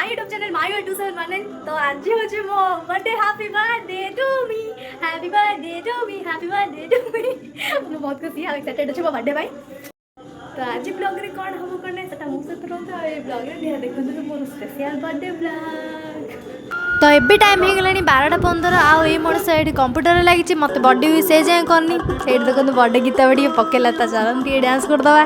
My YouTube channel my 2719। तो आज होचे मो birthday, happy birthday to me, happy birthday to me, happy birthday to me. मैं बहुत खुशी है, एक्साइटेड अछि मो बर्थडे भाई। तो आज ब्लॉग रे कोन हम कोन नै सेटा मो से तुरंत ए ब्लॉग रे दिया देखन तो मोर स्पेशल बर्थडे ब्लॉग। तो एबी टाइम हो गलानी 12:15 आउ ये मोर साइड कंप्यूटर लगी मत बर्थडे भी से जाए करनी से देखो बर्थडे गीत बड़ी पकेला ता चलन टी डांस कर दवा।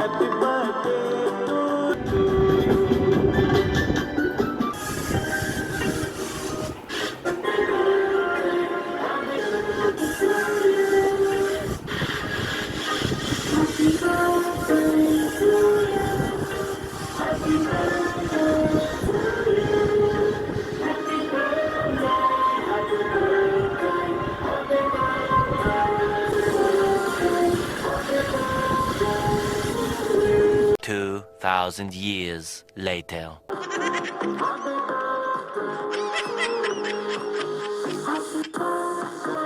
Thousand years later.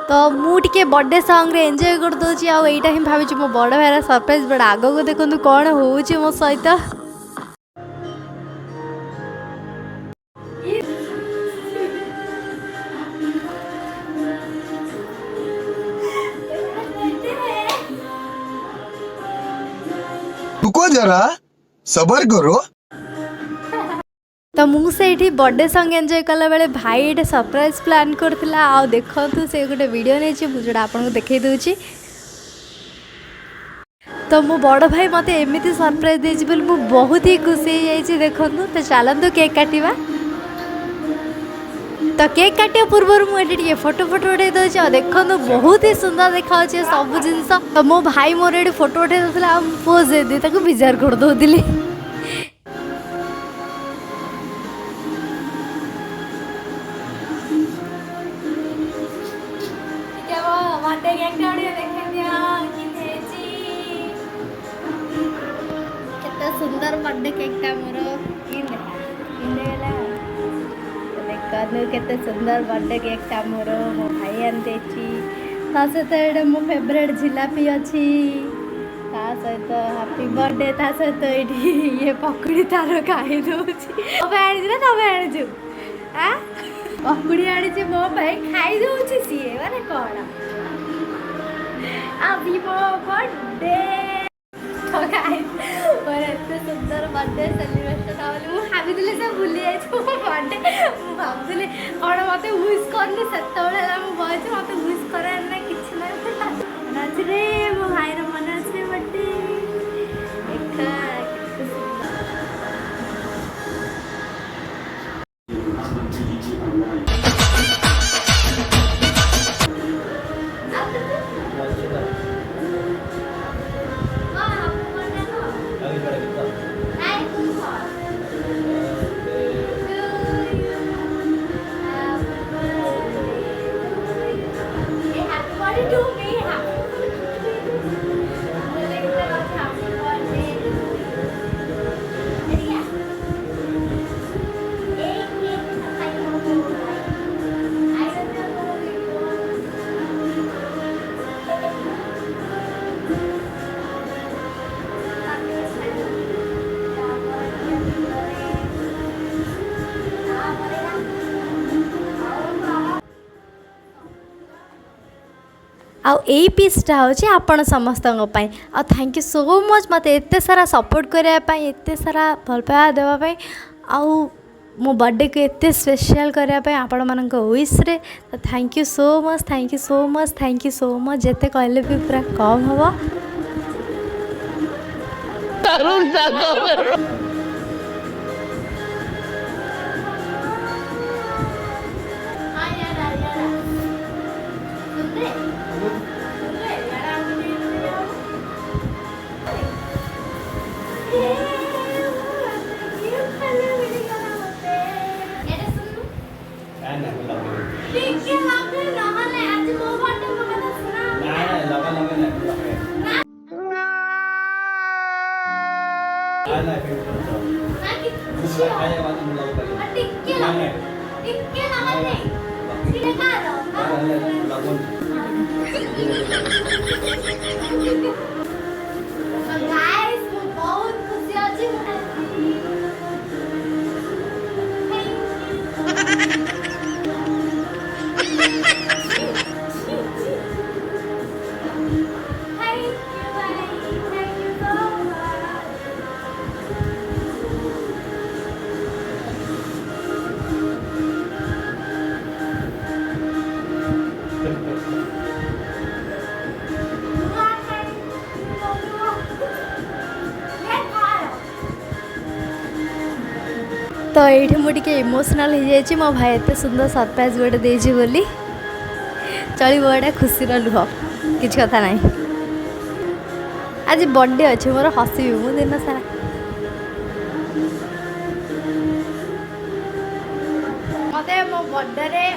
तो मुझे बर्थडे सॉन्ग रे एंजॉय कर दोची आ एटा ही भाभी मो बड़ भाईर सरप्राइज बड़ा आग को देखु कौन होची मो सहित। रुको जरा सबर करो। तो मुझे बर्थडे सॉन्ग एंजॉय कला बेले भाई ये सरप्राइज प्लान करथिला आ देखंतु से गोटे वीडियो नै छी जोड़ा आपन को देखै दोची। तो मो बड़ भाई मते एमिति सरप्राइज देछि बोल मु बहुत ही खुशी हो जाइछि। देखंतु तो चलंतु केक काटिबा। तो केक काटिया पूर्व मुझे फोटो उठे दूसरी और देखो बहुत ही सुंदर देखा सब जिनस। तो मो भाई मोर ये फोटो उठे दूसरा पोज दे विजार कर दूली। सुंदर बर्थडे केकटा मोर केते सुंदर बर्थडे केकटा मोर मो भाई आनते ता सहित ये मो फेवरेट जिलापी अच्छी ता सहित हैप्पी बर्थडे ता सहित ये पकुड़ी तार खाई दूची ना तब आनी पकुड़ी आनी मो भाई खाई दूची सी माने कौन अभी मो बर्थडे एत सुंदर बर्थडे सेलिब्रेशन भाभी से भूली जाइए बर्थडे भावुली कौन मत विश करनी से बयस मत विश करार ना कि नाचरे मो भाई मन अच्छे बर्थडे आउ यही पीसटा हूँ आपण समस्त आ थैंक यू सो मच मत एत सारा सपोर्ट करने एत सारा भल पाइबा देवाई आउ मो बर्थडे को एत स्पेशल करने आपण मान विश रे तो thank you so much thank you so much thank you so much जिते कहले भी पूरा कम हम। बहुत खुशी तो ये मुझे इमोशनल हो जाए मो भाई एत सुंदर सरप्राइज गोटे देजी बोली चलो एटा खुशी लुह किसी कथा ना आज बर्थडे अच्छे मोर हसबी मु दिन सारा मत मो बर्थडे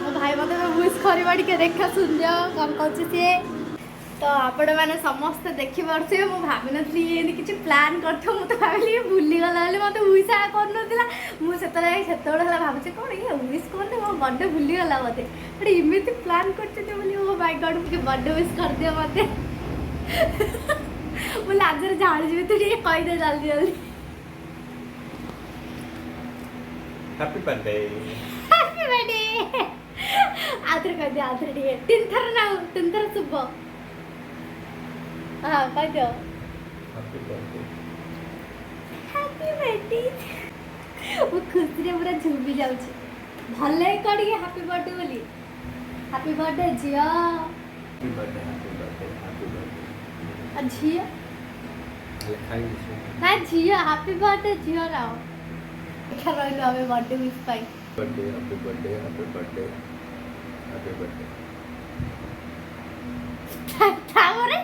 मो भाई मत विश कर देखा सुन जाओ कौन कौन सी तो आपण मैंने समस्त देखी पारे मुझे भावी नी कि प्लां कर तो भाविली भूलीगला मत विश कर मुझे भावुचे कौन ये विश कर मो बर्थडे भूलीगला मत इमती प्लां कर मो माय गॉड मुझे बर्थडे विश कर दिया मत मुझे आज झाड़ जी तू कहीदे जल्दी जल्दी हैप्पी बर्थडे हैप्पी बर्थडे आधर कह दिया आधर टे तीन थर ना तीन थर शुभ हाँ कह दो हैप्पी बर्थडे हैप्पी बर्थडे वो खुशी रे पूरा झूमी जाउची भले कड़ी हैप्पी बर्थडे बोली happy birthday Jiya happy birthday happy birthday happy birthday Jiya खाई दिसो ना जिया हैप्पी बर्थडे जिया ना क्या रहलो हमें बर्थडे विश पाई birthday happy birthday happy birthday happy birthday तावरे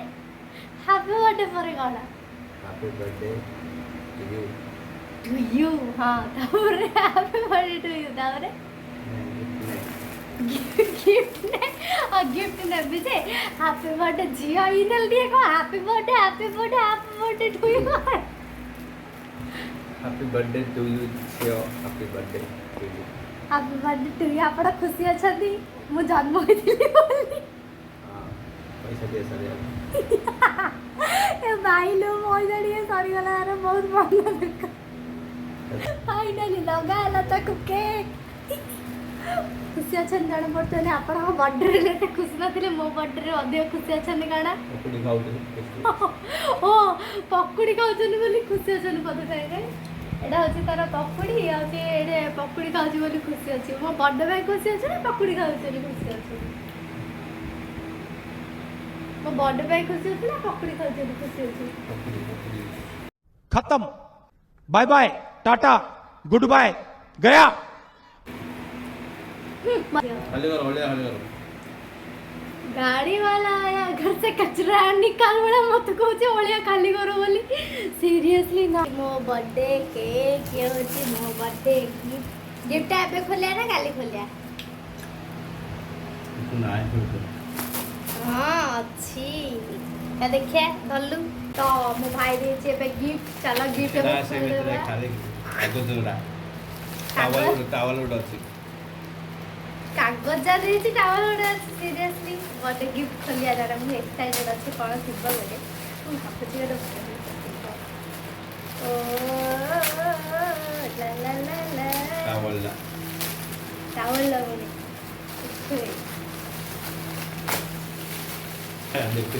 हैप्पी बर्थडे परे गाना happy birthday to to you you हाँ तावरे हैप्पी बर्थडे टू यू तावरे गिफ्ट ने और गिफ्ट ने भी जे हैप्पी बर्थडे जिया इनल दिए को happy birthday happy birthday happy birthday to you happy birthday to you जियो happy birthday to you happy birthday to you आपण खुशी अछती मु जन्म होइतिली बोली हां पैसा दे सारे ए भाई लो मोय जड़िए सरी गला रे बहुत मन दुख फाइनली लगा ला तक केक खुशी अछन जान पड़ते ने आपण बर्थडे रे खुशी नथिले मो बर्थडे रे अधिक खुशी अछन काना पकुड़ी खाऊ ओ पकुड़ी खाउछन बोली खुशी अछन पता रे एडा होची तार पकुड़ी होची एडे पकुड़ी खाउची बोली खुशी अछि मो बर्थडे भाई खुशी अछि ना पकुड़ी खाउछन खुशी अछि मो बर्थडे भाई खुशी अछि ना पकुड़ी खाउछन खुशी अछि खत्म bye bye Tata goodbye गया हले कर गाड़ी वाला आया घर से कचरा निकाल बड़ा मत कहो ओलिया खाली करो बोली सीरियसली ना मो बर्थडे केक ये होची मो बर्थडे गिफ्ट एबे खोलिया ना काली खोलिया सुना है हाँ अच्छी क्या देखिए धल्लू तो मो भाई देचे एबे गिफ्ट चलो गिफ्ट ना से भीतर खाली आगो जोड़ा टावल उडछि कागज जा देची टावल उडा सीरियसली बर्थडे गिफ्ट खोलिया जारा मु एक्साइटेड अछि कोन थिबा बोले मु भाबुची एटा ओ ला ला ला ला टावल ला बोले देखते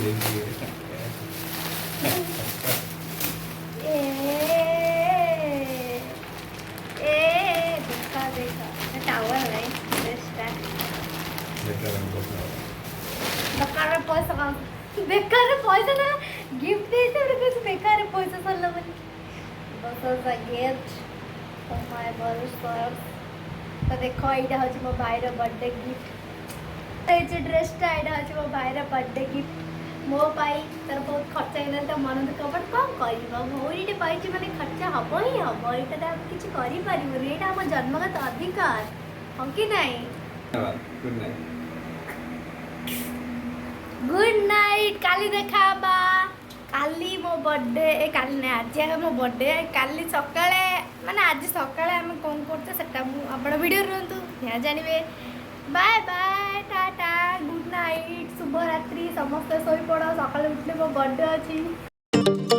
देखा देखा टावल नहीं बेकार पैसा का बेकार पैसा ना गिफ्ट देते और कुछ बेकार पैसा सरला बोली बस a gift for my birthday तो देखो एटा होची मो भाई रो बर्थडे गिफ्ट ए जे ड्रेस टा एटा होची मो भाई रो बर्थडे गिफ्ट मो पाई तर बहुत खर्चा हेला त मन दुख बट कम करबा भौरीटे पाइची माने खर्चा हबो ही हबो एटा त किछ करि परिबो रे एटा हम जन्मगत अधिकार हम कि नहीं गुड नाइट गुड नाइट काली देखा बा काली मो बर्थडे ए काली ना आज मो बर्थडे काली सकाळे माने आज सकाळे हम कोन करते सेटा मु आपण वीडियो रहंतु या जानिबे bye bye Tata good night शुभ रात्रि समस्त सोई पड़ो सकाळे उठले मो बर्थडे अछि